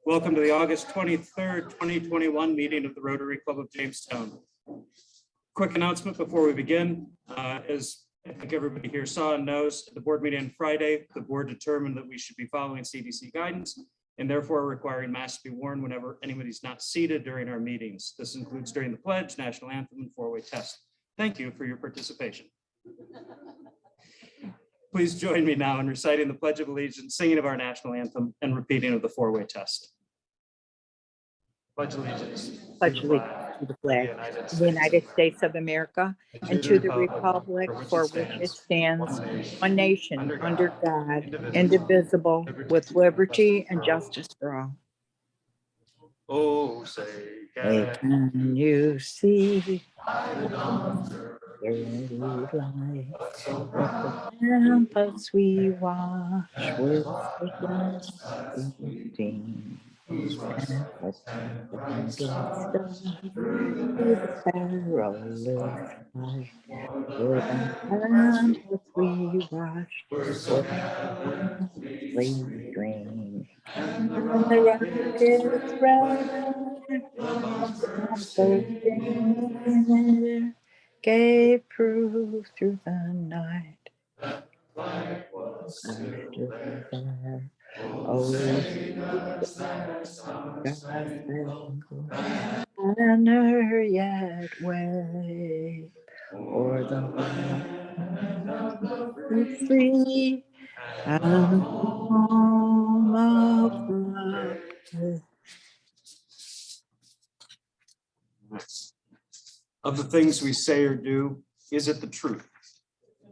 Welcome to the August 23rd, 2021 meeting of the Rotary Club of Jamestown. Quick announcement before we begin. As I think everybody here saw and knows, at the board meeting on Friday, the board determined that we should be following CDC guidance and therefore requiring masks to be worn whenever anybody's not seated during our meetings. This includes during the pledge, national anthem, and four-way test. Thank you for your participation. Please join me now in reciting the Pledge of Allegiance, singing of our national anthem, and repeating of the four-way test. Pledge allegiance. Pledge allegiance to the flag of the United States of America and to the republic for which it stands, one nation, under God, indivisible, with liberty and justice for all. Oh, say, can you see the light? Lamps we wash with the redeemed. Perilous life, with the we wash with dream, and the rocket's red gave proof through the night. Banner yet wave o'er the free and home of love. Of the things we say or do, is it the truth?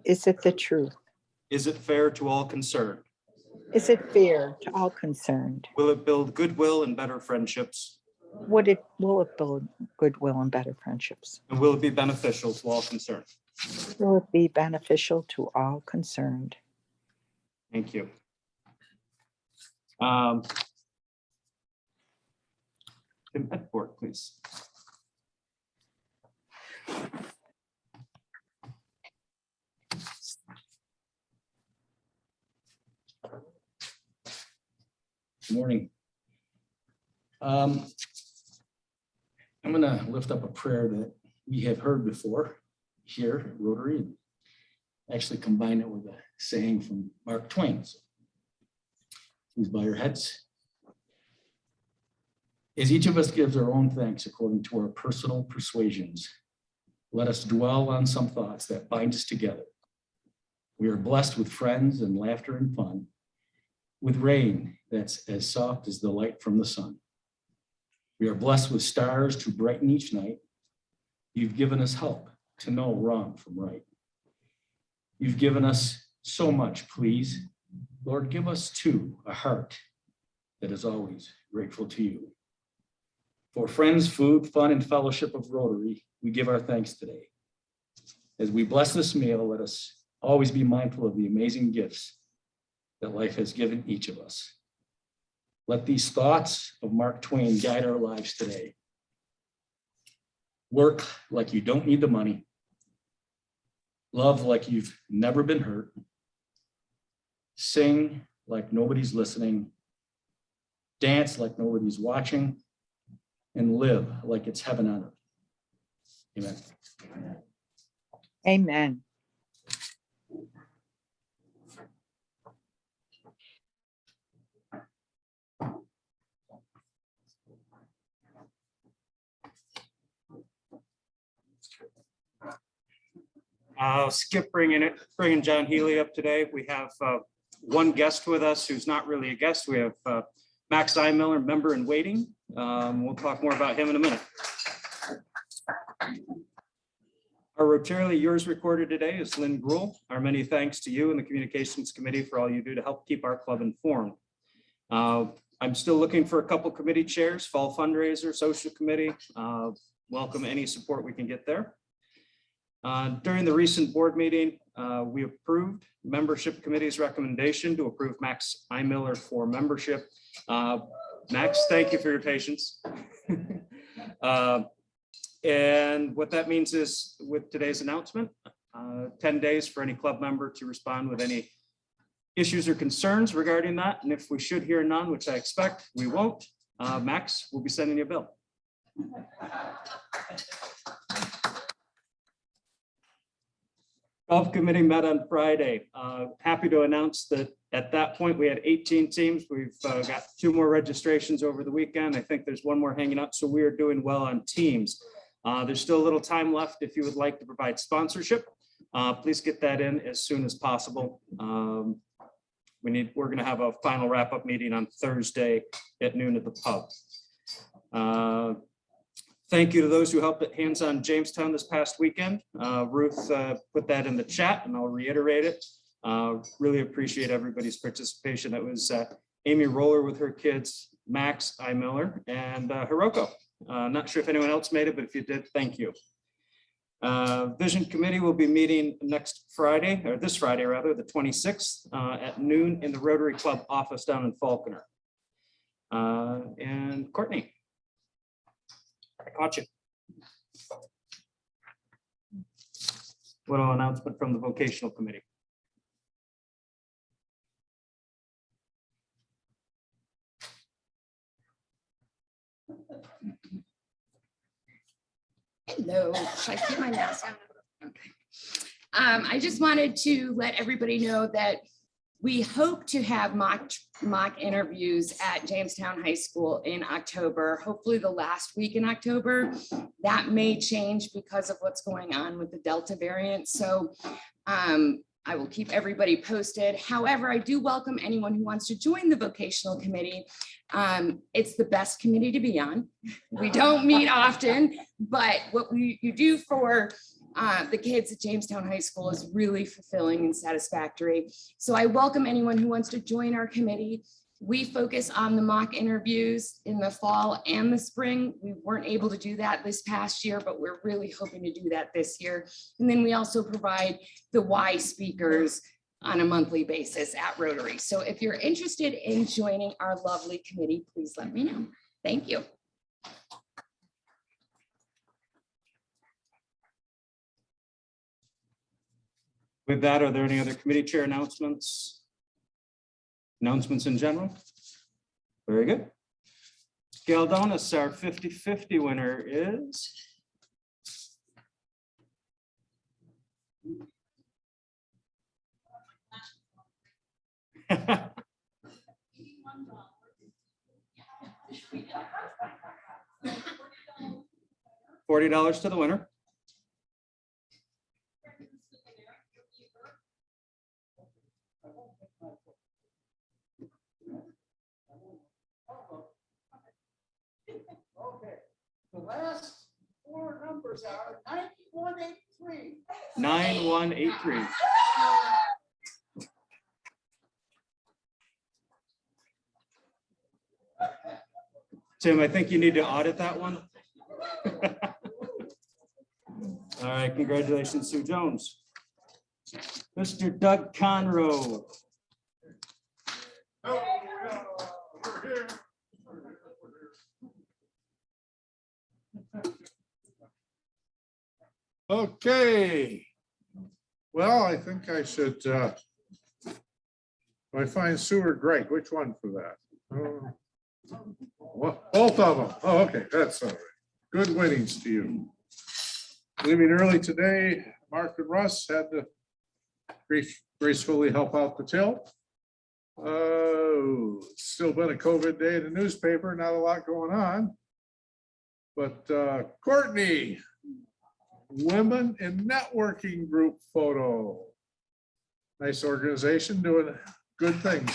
Is it the truth? Is it fair to all concerned? Is it fair to all concerned? Will it build goodwill and better friendships? Will it build goodwill and better friendships? And will it be beneficial to all concerned? Will it be beneficial to all concerned? Thank you. Tim Edford, please. Good morning. I'm going to lift up a prayer that we have heard before here at Rotary, and actually combine it with a saying from Mark Twain. So please bow your heads. As each of us gives our own thanks according to our personal persuasions, let us dwell on some thoughts that bind us together. We are blessed with friends and laughter and fun, with rain that's as soft as the light from the sun. We are blessed with stars to brighten each night. You've given us help to know wrong from right. You've given us so much, please. Lord, give us too a heart that is always grateful to you. For friends, food, fun, and fellowship of Rotary, we give our thanks today. As we bless this meal, let us always be mindful of the amazing gifts that life has given each of us. Let these thoughts of Mark Twain guide our lives today. Work like you don't need the money. Love like you've never been hurt. Sing like nobody's listening. Dance like nobody's watching. And live like it's heaven on earth. Amen. Amen. I'll skip bringing John Healy up today. We have one guest with us who's not really a guest. We have Max Eimiller, member in waiting. We'll talk more about him in a minute. Our Rotary Yours recorded today is Lynn Gruhl. Our many thanks to you and the Communications Committee for all you do to help keep our club informed. I'm still looking for a couple committee chairs, fall fundraiser, social committee. Welcome any support we can get there. During the recent board meeting, we approved membership committee's recommendation to approve Max Eimiller for membership. Max, thank you for your patience. And what that means is with today's announcement, 10 days for any club member to respond with any issues or concerns regarding that. And if we should hear none, which I expect we won't, Max, we'll be sending you a bill. Golf committee met on Friday. Happy to announce that at that point, we had 18 teams. We've got 2 more registrations over the weekend. I think there's 1 more hanging out, so we are doing well on teams. There's still a little time left if you would like to provide sponsorship. Please get that in as soon as possible. We're gonna have a final wrap-up meeting on Thursday at noon at the pub. Thank you to those who helped at Hands on Jamestown this past weekend. Ruth put that in the chat and I'll reiterate it. Really appreciate everybody's participation. That was Amy Roller with her kids, Max I. Miller, and Hiroko. Not sure if anyone else made it, but if you did, thank you. Vision Committee will be meeting next Friday, or this Friday rather, the 26th at noon in the Rotary Club office down in Falconer. And Courtney. I caught you. Little announcement from the vocational committee. Hello, should I keep my mask on? Okay. I just wanted to let everybody know that we hope to have mock interviews at Jamestown High School in October, hopefully the last week in October. That may change because of what's going on with the Delta variant. So I will keep everybody posted. However, I do welcome anyone who wants to join the vocational committee. It's the best committee to be on. We don't meet often, but what you do for the kids at Jamestown High School is really fulfilling and satisfactory. So I welcome anyone who wants to join our committee. We focus on the mock interviews in the fall and the spring. We weren't able to do that this past year, but we're really hoping to do that this year. And then we also provide the why speakers on a monthly basis at Rotary. So if you're interested in joining our lovely committee, please let me know. Thank you. With that, are there any other committee chair announcements? Announcements in general? Very good. Galdonis, our 50-50 winner is $40 to the winner. Okay, the last 4 numbers are 9183. 9183. Tim, I think you need to audit that one. All right, congratulations, Sue Jones. Mr. Doug Conroe. Okay. Well, I think I should, I find Sue or Greg, which one for that? Both of them. Oh, okay, that's all right. Good winnings to you. Leaving early today, Mark and Russ had to gracefully help out the tilt. Oh, still been a COVID day in the newspaper, not a lot going on. But Courtney, Women in Networking Group photo. Nice organization doing good things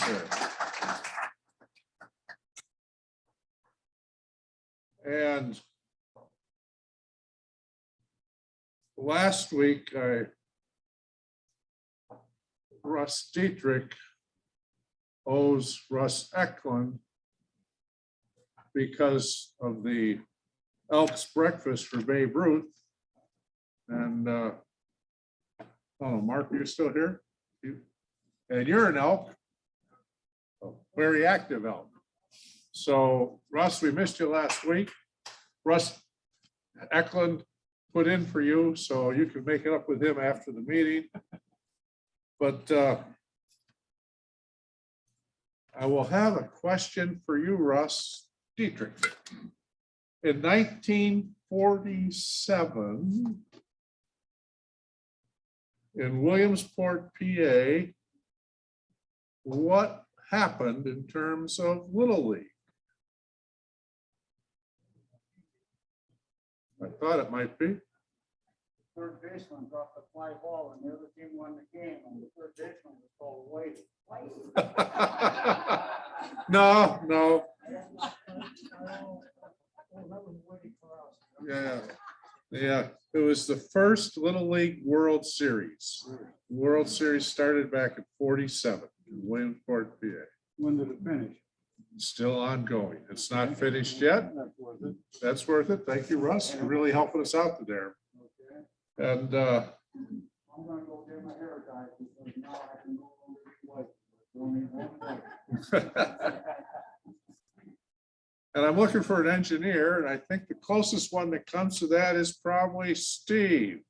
there. And last week, Russ Dietrich owes Russ Eklund because of the Elks breakfast for Babe Ruth. And oh, Mark, you're still here? And you're an elk, a very active elk. So Russ, we missed you last week. Russ Eklund put in for you, so you can make it up with him after the meeting. But I will have a question for you, Russ, Dietrich. In 1947, in Williamsport, PA, what happened in terms of Little League? I thought it might be. Third baseman dropped the fly ball and the other team won the game and the third baseman was called White. No, no. Yeah, yeah. It was the first Little League World Series. World Series started back in 47 in Williamsport, PA. When did it finish? Still ongoing. It's not finished yet. That's worth it. That's worth it. Thank you, Russ. You're really helping us out there. Okay. And I'm gonna go get my hair dyed because now I can no longer be white. Only one white. and I'm looking for an engineer, and I think the closest one that comes to that is probably Steve,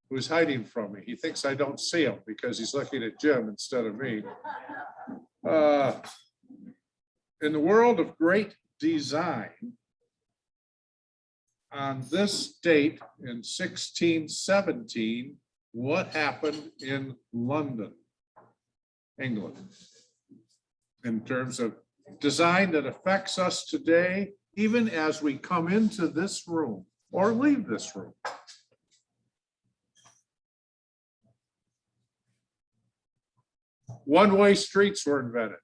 who's hiding from me. He thinks I don't see him because he's looking at Jim instead of me. In the world of great design, on this date in 1617, what happened in London, England, in terms of design that affects us today, even as we come into this room or leave this room? One-way streets were invented.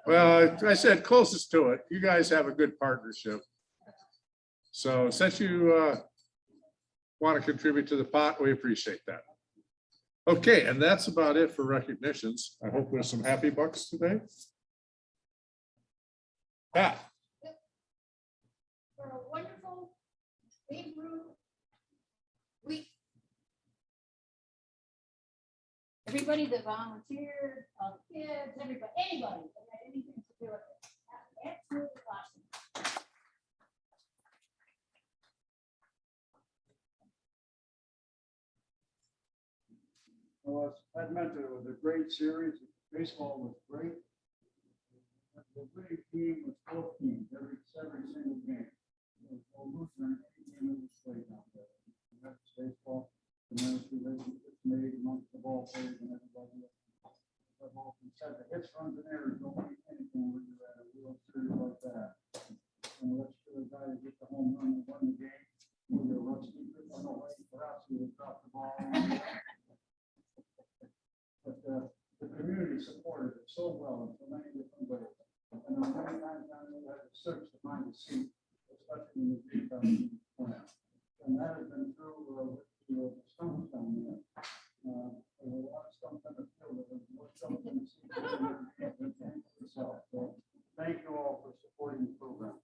Well, I said closest to it. You guys have a good partnership. So since you want to contribute to the pot, we appreciate that. Okay, and that's about it for recognitions. I hope there's some happy bucks today. Pat. For a wonderful Babe Ruth week. Everybody that volunteered, all the kids, everybody, anybody that had anything to do with it. Absolutely awesome. Well, as I mentioned, it was a great series. Baseball was great. The big team was both teams, every single game. There was no loser in any game that was played out there. And that's baseball, the nice relationships made amongst the ball players and everybody. I've often said the hits, runs, and errors don't mean anything when you're at a World Series like that. And let's do the guy who gets the home run and won the game. Either Rusty, I don't know, perhaps he would drop the ball. But the community supported it so well in so many different ways. And many times I had to search to find a seat, especially in the deep plant. And that has been true with the stumps down there. There were a lot of stumps in the field that was more stumps in the seat than itself. So thank you all for supporting the program.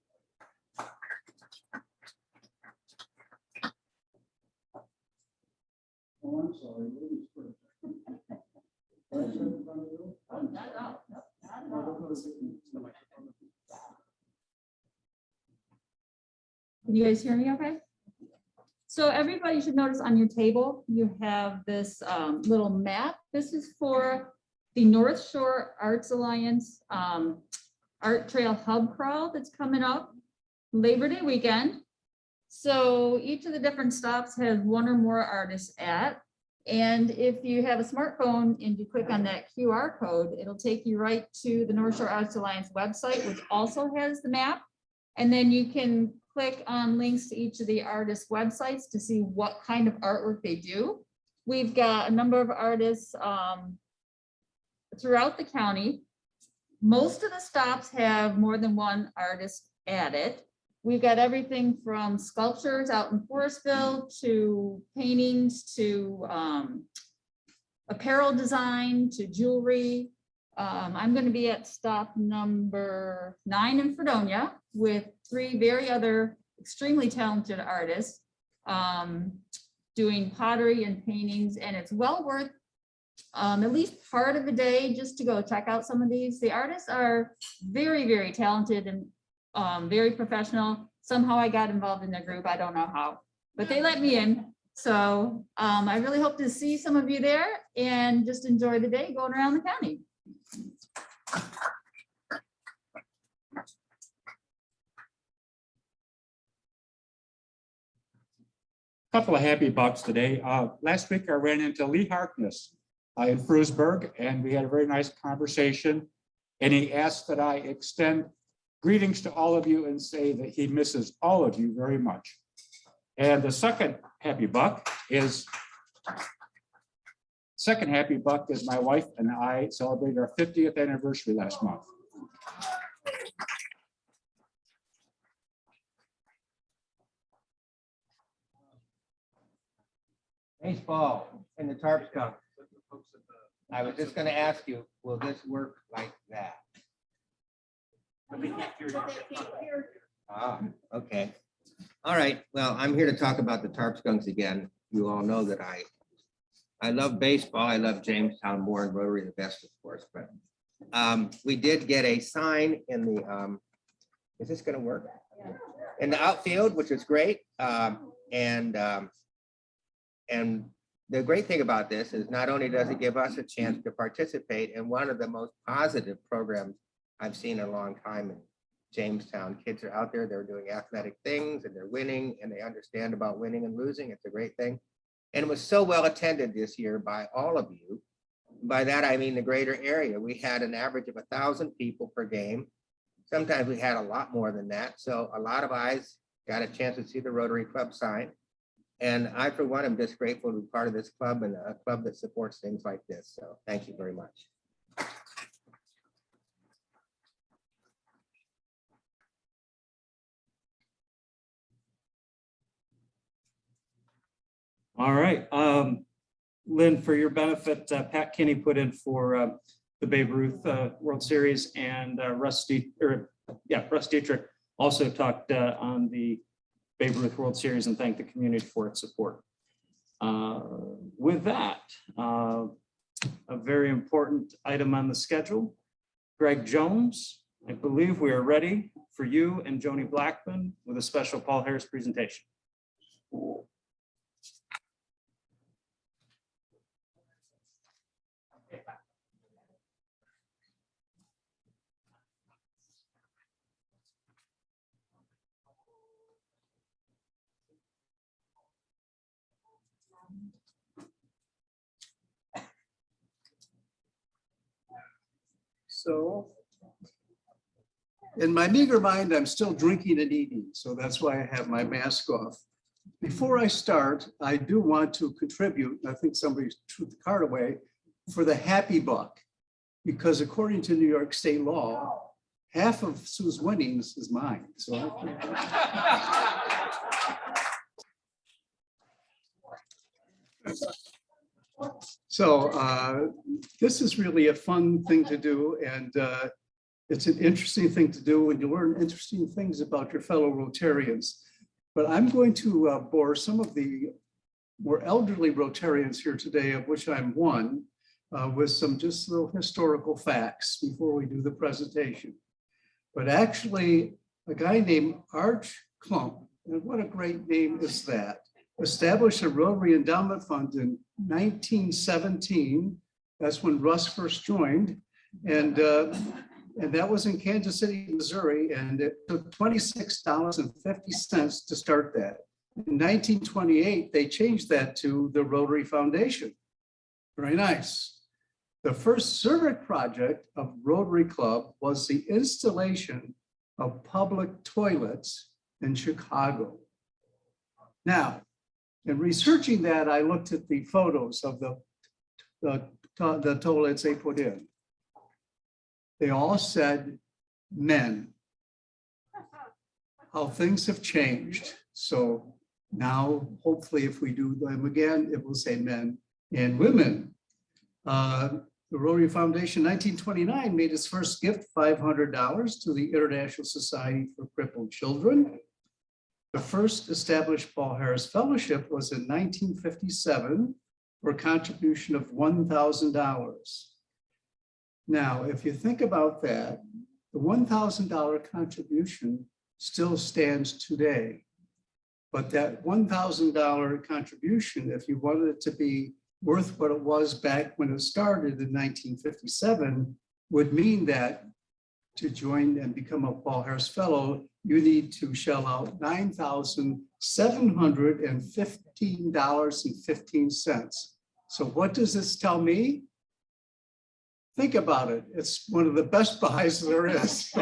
Oh, I'm sorry. Ladies first. Oh, not at all. No, not at all. Can you guys hear me okay? So everybody should notice on your table, you have this little map. This is for the North Shore Arts Alliance Art Trail Hub Crawl that's coming up Labor Day weekend. So each of the different stops has one or more artists at. And if you have a smartphone and you click on that QR code, it'll take you right to the North Shore Arts Alliance website, which also has the map. And then you can click on links to each of the artists' websites to see what kind of artwork they do. We've got a number of artists throughout the county. Most of the stops have more than one artist at it. We've got everything from sculptures out in Forestville to paintings to apparel design to jewelry. I'm going to be at stop number 9 in Fredonia with 3 very other extremely talented artists doing pottery and paintings, and it's well worth at least part of a day just to go check out some of these. The artists are very, very talented and very professional. Somehow I got involved in their group. I don't know how, but they let me in. So I really hope to see some of you there and just enjoy the day going around the county. Couple of happy bucks today. Last week I ran into Lee Harkness in Frewsburg, and we had a very nice conversation. And he asked that I extend greetings to all of you and say that he misses all of you very much. And the second happy buck is my wife and I celebrated our 50th anniversary last month. Baseball and the tarps come. I was just gonna ask you, will this work like that? Ah, okay. All right, well, I'm here to talk about the tarp skunks again. You all know that I love baseball. I love Jamestown more and Rotary the best, of course, but we did get a sign in the, is this gonna work? In the outfield, which is great. And the great thing about this is not only does it give us a chance to participate in one of the most positive programs I've seen in a long time in Jamestown. Kids are out there, they're doing athletic things and they're winning and they understand about winning and losing. It's a great thing. And it was so well attended this year by all of you. By that, I mean the greater area. We had an average of 1,000 people per game. Sometimes we had a lot more than that. So a lot of eyes got a chance to see the Rotary Club sign. And I, for one, am just grateful to be part of this club and a club that supports things like this. So thank you very much. All right. Lynn, for your benefit, Pat Kinney put in for the Babe Ruth World Series, and Russ Dietrich also talked on the Babe Ruth World Series and thanked the community for its support. With that, a very important item on the schedule. Greg Jones, I believe we are ready for you and Joni Blackman with a special Paul Harris presentation. So in my meager mind, I'm still drinking and eating, so that's why I have my mask off. Before I start, I do want to contribute, I think somebody threw the card away, for the happy buck, because according to New York state law, half of Sue's winnings is mine. So this is really a fun thing to do, and it's an interesting thing to do when you learn interesting things about your fellow Rotarians. But I'm going to bore some of the more elderly Rotarians here today, of which I'm one, with some just little historical facts before we do the presentation. But actually, a guy named Arch Klump, and what a great name is that, established a Rotary Endowment Fund in 1917. That's when Russ first joined. And that was in Kansas City, Missouri. And it took $26.50 to start that. In 1928, they changed that to the Rotary Foundation. Very nice. The first civic project of Rotary Club was the installation of public toilets in Chicago. Now, in researching that, I looked at the photos of the toilets they put in. They all said men. How things have changed. So now, hopefully, if we do them again, it will say men and women. The Rotary Foundation, 1929, made its first gift, $500 to the International Society for Crippled Children. The first established Paul Harris Fellowship was in 1957 for a contribution of $1,000. Now, if you think about that, the $1,000 contribution still stands today. But that $1,000 contribution, if you wanted it to be worth what it was back when it started in 1957, would mean that to join and become a Paul Harris Fellow, you need to shell out $9,715.15. So what does this tell me? Think about it. It's one of the best buys there is.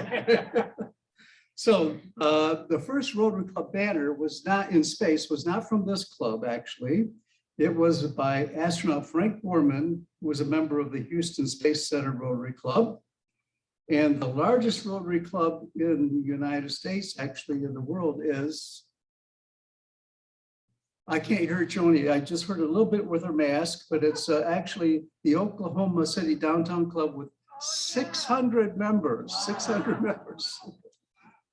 So the first Rotary Club banner was not in space, was not from this club, actually. It was by astronaut Frank Borman, who was a member of the Houston Space Center Rotary Club. And the largest Rotary Club in the United States, actually in the world, is, I can't hear Joni, I just heard a little bit with her mask, but it's actually the Oklahoma City Downtown Club with 600 members, 600 members.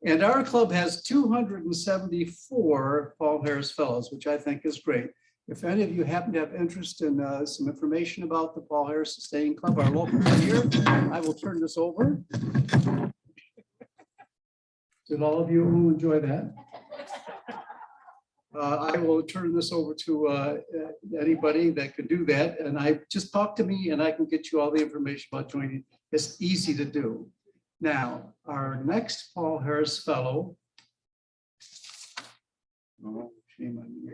And our club has 274 Paul Harris Fellows, which I think is great. If any of you happen to have interest in some information about the Paul Harris Sustaining Club, our local one here, I will turn this over. Did all of you enjoy that? I will turn this over to anybody that could do that. And I just talk to me and I can get you all the information about joining. It's easy to do. Now, our next Paul Harris Fellow. Oh, shame on me.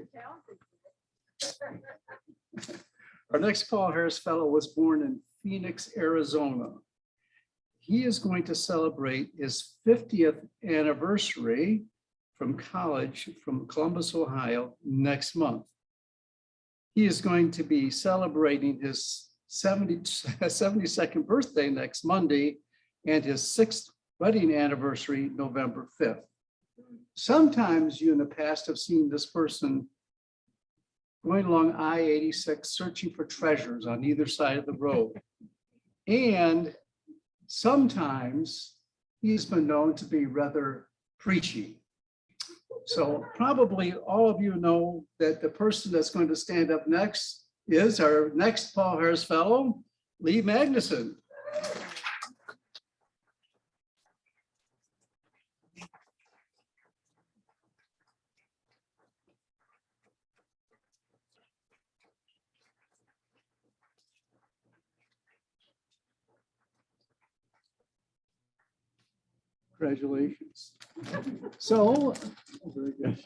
Our next Paul Harris Fellow was born in Phoenix, Arizona. He is going to celebrate his 50th anniversary from college from Columbus, Ohio next month. He is going to be celebrating his 72nd birthday next Monday and his 6th wedding anniversary, November 5th. Sometimes you in the past have seen this person going along I-86 searching for treasures on either side of the road. And sometimes he's been known to be rather preachy. So probably all of you know that the person that's going to stand up next is our next Paul Harris Fellow, Lee Magnuson. Congratulations. So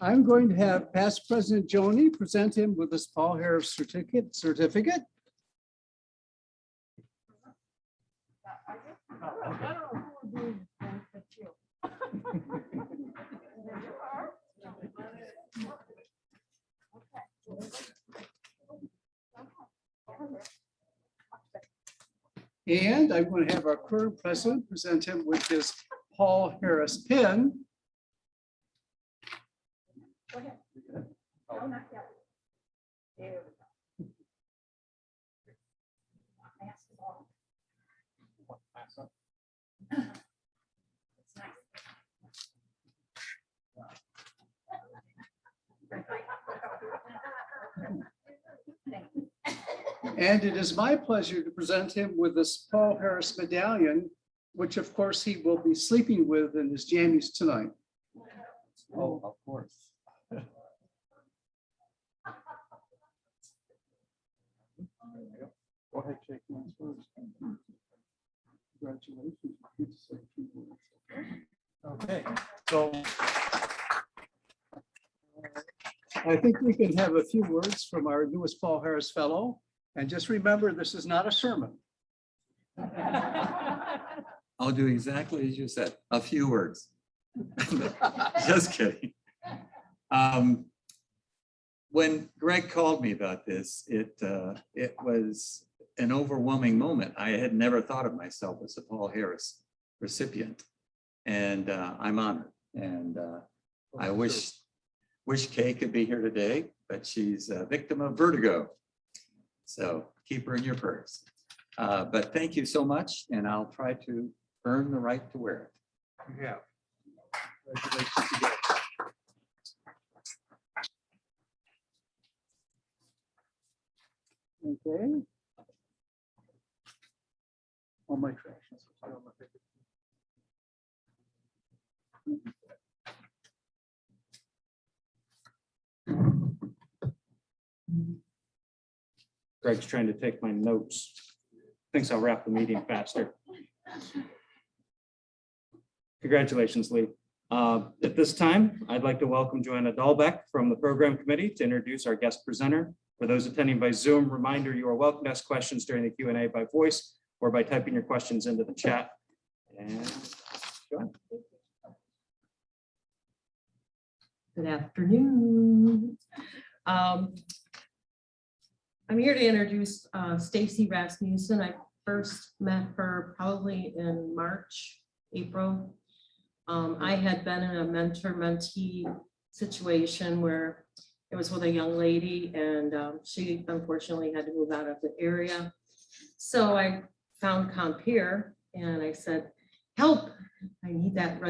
I'm going to have past President Joni present him with this Paul Harris certificate. And I'm going to have our current president present him with his Paul Harris pin. Go ahead. Oh, not yet. There we go. Mask is off. It's nice. And it is my pleasure to present him with this Paul Harris medallion, which of course he will be sleeping with in his jammies tonight. Oh, of course. Go ahead, shake hands first. Congratulations. Okay, so I think we can have a few words from our newest Paul Harris Fellow. And just remember, this is not a sermon. I'll do exactly as you said, a few words. Just kidding. When Greg called me about this, it was an overwhelming moment. I had never thought of myself as a Paul Harris recipient, and I'm honored. And I wish Kay could be here today, but she's a victim of vertigo. So keep her in your prayers. But thank you so much, and I'll try to earn the right to wear it. You have. Congratulations again. Okay. All my trash. Greg's trying to take my notes. Thinks I'll wrap the meeting faster. Congratulations, Lee. At this time, I'd like to welcome Joanna Dahlbeck from the Program Committee to introduce our guest presenter. For those attending by Zoom, reminder, you are welcome to ask questions during the Q&A by voice or by typing your questions into the chat. And Joanna. Good afternoon. I'm here to introduce Stacey Rasmussen. I first met her probably in March, April. I had been in a mentor-mentee situation where it was with a young lady and she unfortunately had to move out of the area. So I found COMPEER and I said, help, I need that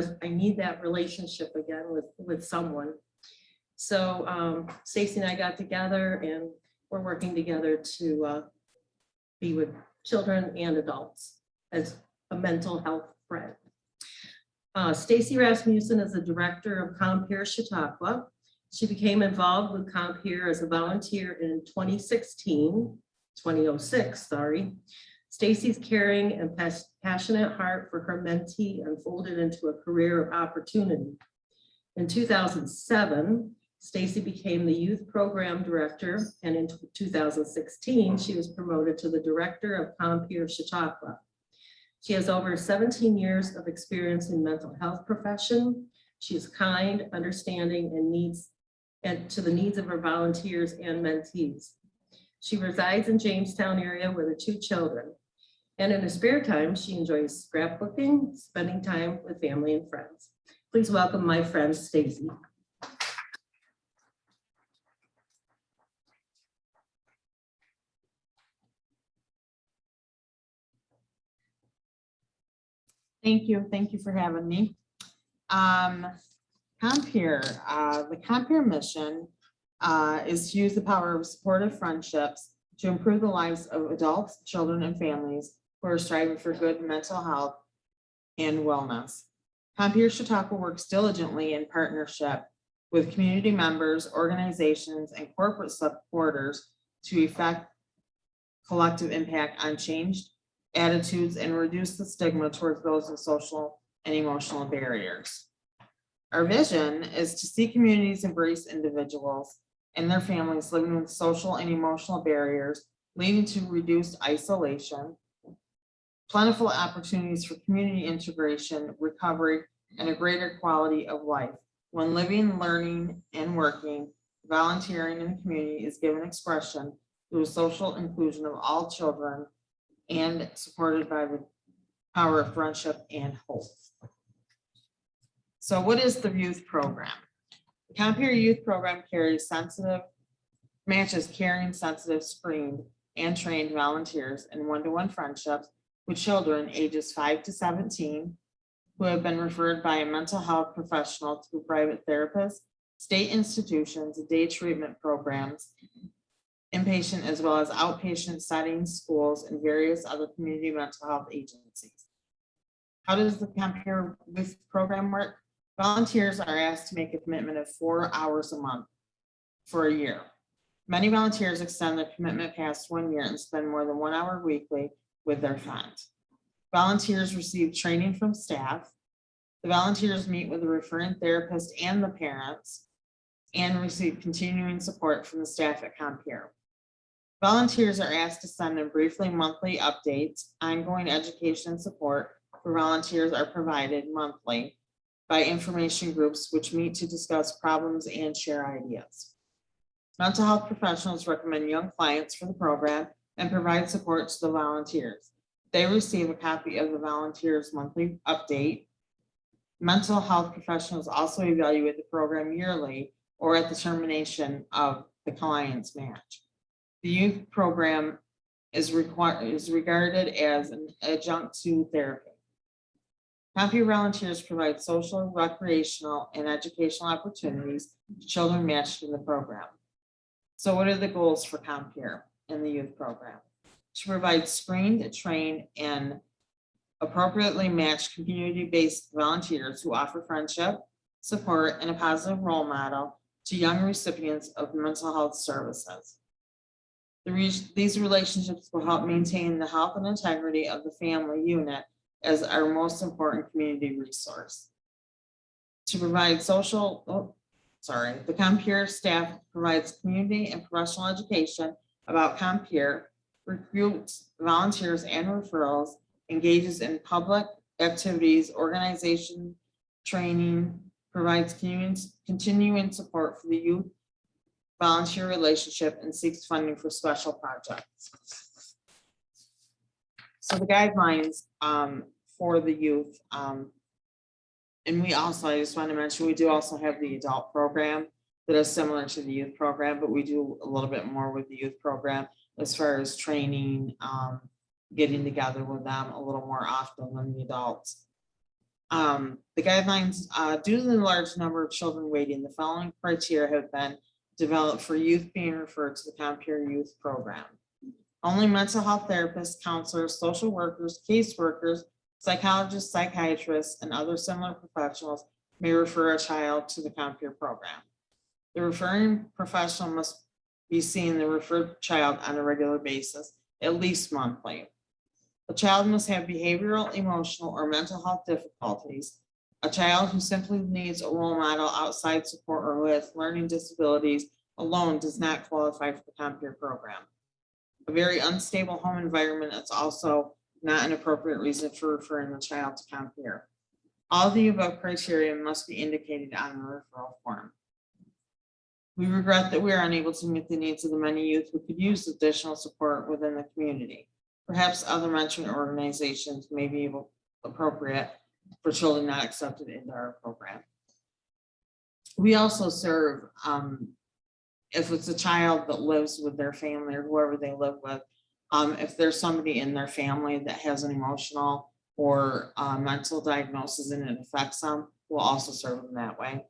relationship again with someone. So Stacey and I got together and we're working together to be with children and adults as a mental health friend. Stacey Rasmussen is the director of COMPEER Chautauqua. She became involved with COMPEER as a volunteer in 2006, sorry. Stacey's caring and passionate heart for her mentee unfolded into a career of opportunity. In 2007, Stacey became the youth program director, and in 2016, she was promoted to the director of COMPEER Chautauqua. She has over 17 years of experience in mental health profession. She is kind, understanding, and to the needs of her volunteers and mentees. She resides in Jamestown area with her 2 children. And in her spare time, she enjoys scrapbooking, spending time with family and friends. Please welcome my friend, Stacey. Thank you for having me. COMPEER, the COMPEER mission is to use the power of supportive friendships to improve the lives of adults, children, and families who are striving for good mental health and wellness. COMPEER Chautauqua works diligently in partnership with community members, organizations, and corporate supporters to effect collective impact on changed attitudes and reduce the stigma towards those with social and emotional barriers. Our vision is to see communities embrace individuals and their families living with social and emotional barriers, leading to reduced isolation, plentiful opportunities for community integration, recovery, and a greater quality of life. When living, learning, and working, volunteering in the community is given expression through social inclusion of all children and supported by the power of friendship and hope. So what is the youth program? The COMPEER youth program matches caring, sensitive, screened, and trained volunteers in one-to-one friendships with children ages 5 to 17 who have been referred by a mental health professional to private therapists, state institutions, day treatment programs, inpatient as well as outpatient settings, schools, and various other community mental health agencies. How does the COMPEER youth program work? Volunteers are asked to make a commitment of 4 hours a month for a year. Many volunteers extend their commitment past 1 year and spend more than 1 hour weekly with their friends. Volunteers receive training from staff. The volunteers meet with the referring therapist and the parents and receive continuing support from the staff at COMPEER. Volunteers are asked to send in briefly monthly updates. Ongoing education and support for volunteers are provided monthly by information groups which meet to discuss problems and share ideas. Mental health professionals recommend young clients for the program and provide support to the volunteers. They receive a copy of the volunteers' monthly update. Mental health professionals also evaluate the program yearly or at the termination of the client's match. The youth program is regarded as an adjunct to therapy. COMPEER volunteers provide social, recreational, and educational opportunities to children matched in the program. So what are the goals for COMPEER in the youth program? To provide screened, trained, and appropriately matched community-based volunteers who offer friendship, support, and a positive role model to young recipients of mental health services. These relationships will help maintain the health and integrity of the family unit as our most important community resource. To provide the COMPEER staff provides community and professional education about COMPEER, recruits volunteers and referrals, engages in public activities, organization, training, provides continuing support for the youth volunteer relationship, and seeks funding for special projects. So the guidelines for the youth, and we also, I just want to mention, we do also have the adult program that is similar to the youth program, but we do a little bit more with the youth program as far as training, getting together with them a little more often than the adults. The guidelines, due to the large number of children waiting, the following criteria have been developed for youth being referred to the COMPEER youth program. Only mental health therapists, counselors, social workers, caseworkers, psychologists, psychiatrists, and other similar professionals may refer a child to the COMPEER program. The referring professional must be seeing the referred child on a regular basis, at least monthly. The child must have behavioral, emotional, or mental health difficulties. A child who simply needs a role model outside support or with learning disabilities alone does not qualify for the COMPEER program. A very unstable home environment is also not an appropriate reason for referring the child to COMPEER. All of the above criteria must be indicated on the referral form. We regret that we are unable to meet the needs of the many youth who could use additional support within the community. Perhaps other mentoring organizations may be appropriate for children not accepted into our program. We also serve, if it's a child that lives with their family or whoever they live with, if there's somebody in their family that has an emotional or mental diagnosis and it affects them, we'll also serve them that way.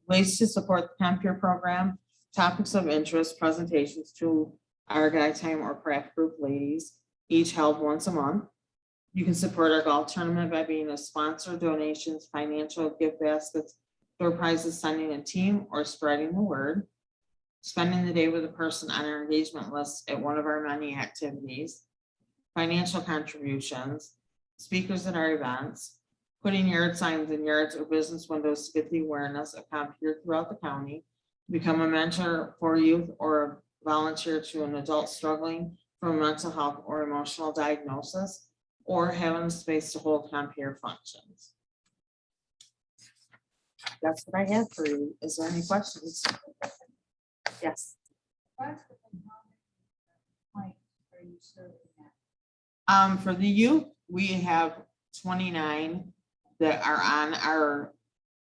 Ways to support the COMPEER program, topics of interest, presentations to our guide time or craft group ladies, each held once a month. You can support our golf tournament by being a sponsor, donations, financial gift baskets, door prizes, sending a team, or spreading the word. Spending the day with a person on our engagement list at one of our many activities. Financial contributions, speakers at our events, putting yard signs in yards or business windows to get the awareness of COMPEER throughout the county. Become a mentor for youth or a volunteer to an adult struggling from mental health or emotional diagnosis, or having a space to hold COMPEER functions. That's what I have for you. Is there any questions? Yes. For the youth, we have 29 that are on our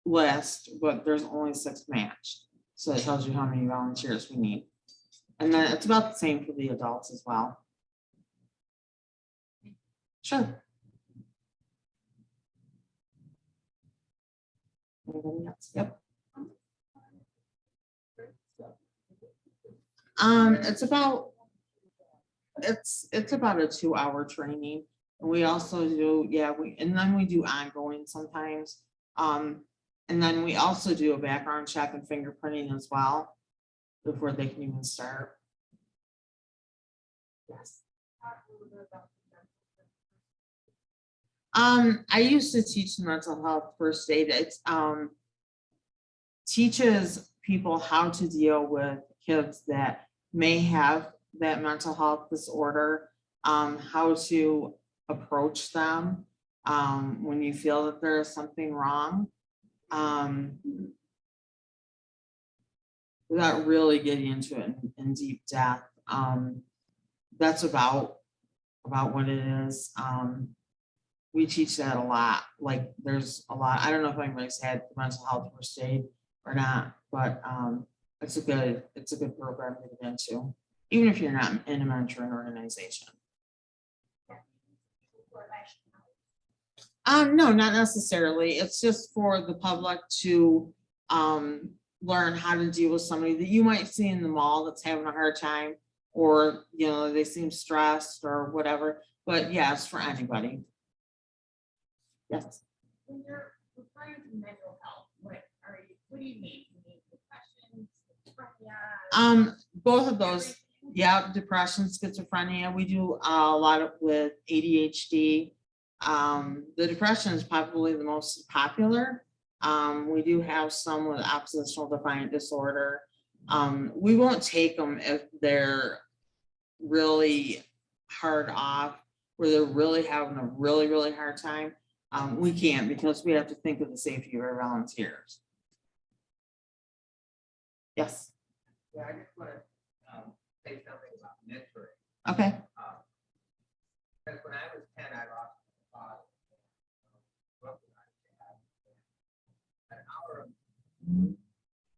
list, but there's only 6 matched. So it tells you how many volunteers we need. And then it's about the same for the adults as well. Sure. Anybody else? Yep. It's about a 2-hour training. And we also do, and then we do ongoing sometimes. And then we also do a background check and fingerprinting as well before they can even start. Yes. I used to teach mental health first aid. It teaches people how to deal with kids that may have that mental health disorder, how to approach them when you feel that there is something wrong, without really getting into it in deep depth. That's about what it is. We teach that a lot. Like there's a lot. I don't know if anybody's had mental health first aid or not, but it's a good program to get into, even if you're not in a mentoring organization. No, not necessarily. It's just for the public to learn how to deal with somebody that you might see in the mall that's having a hard time, or they seem stressed or whatever. But yes, for anybody. Yes. When you're referring to mental health, what do you mean? You mean depression, schizophrenia? Both of those. Yeah, depression, schizophrenia. We do a lot of with ADHD. The depression is probably the most popular. We do have some with oppositional defiant disorder. We won't take them if they're really hard off, where they're really having a really hard time. We can't, because we have to think of the safety of our volunteers. Yes. Yeah, I just want to say something about mentoring. Okay. Because when I was 10, I lost my father. An hour of, you know,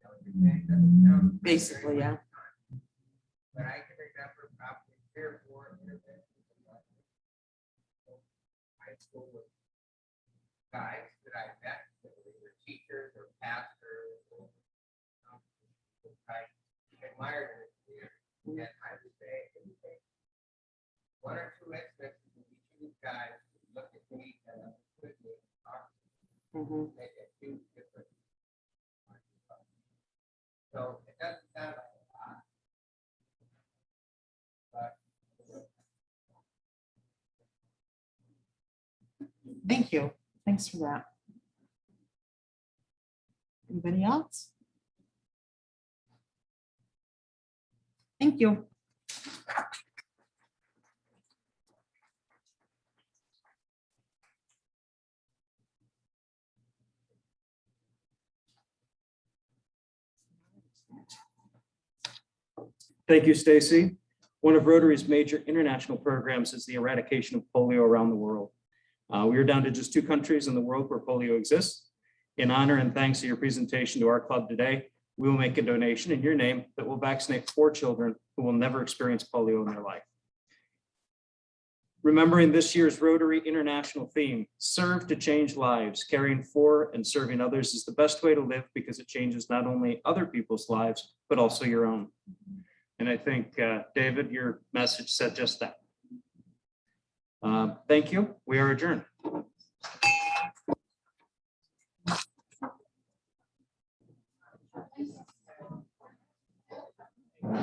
what you're saying doesn't sound like Basically, very yeah. much time. But I can remember probably 3 or 4 interventions in my high school with guys that I met, that were either teachers or pastors or I admired it. And I would say, it would take 1 or 2 instances of each of these guys who look at me and understood me and talk to me, make a huge difference. So it doesn't sound like a lot. But Thank you. Thanks for that. Anybody else? Thank you. Thank you, Stacey. One of Rotary's major international programs is the eradication of polio around the world. We are down to just 2 countries in the world where polio exists. In honor and thanks to your presentation to our club today, we will make a donation in your name that will vaccinate 4 children who will never experience polio in their life. Remembering this year's Rotary International theme, serve to change lives, caring for and serving others is the best way to live, because it changes not only other people's lives, but also your own. And I think, David, your message said just that. Thank you. We are adjourned.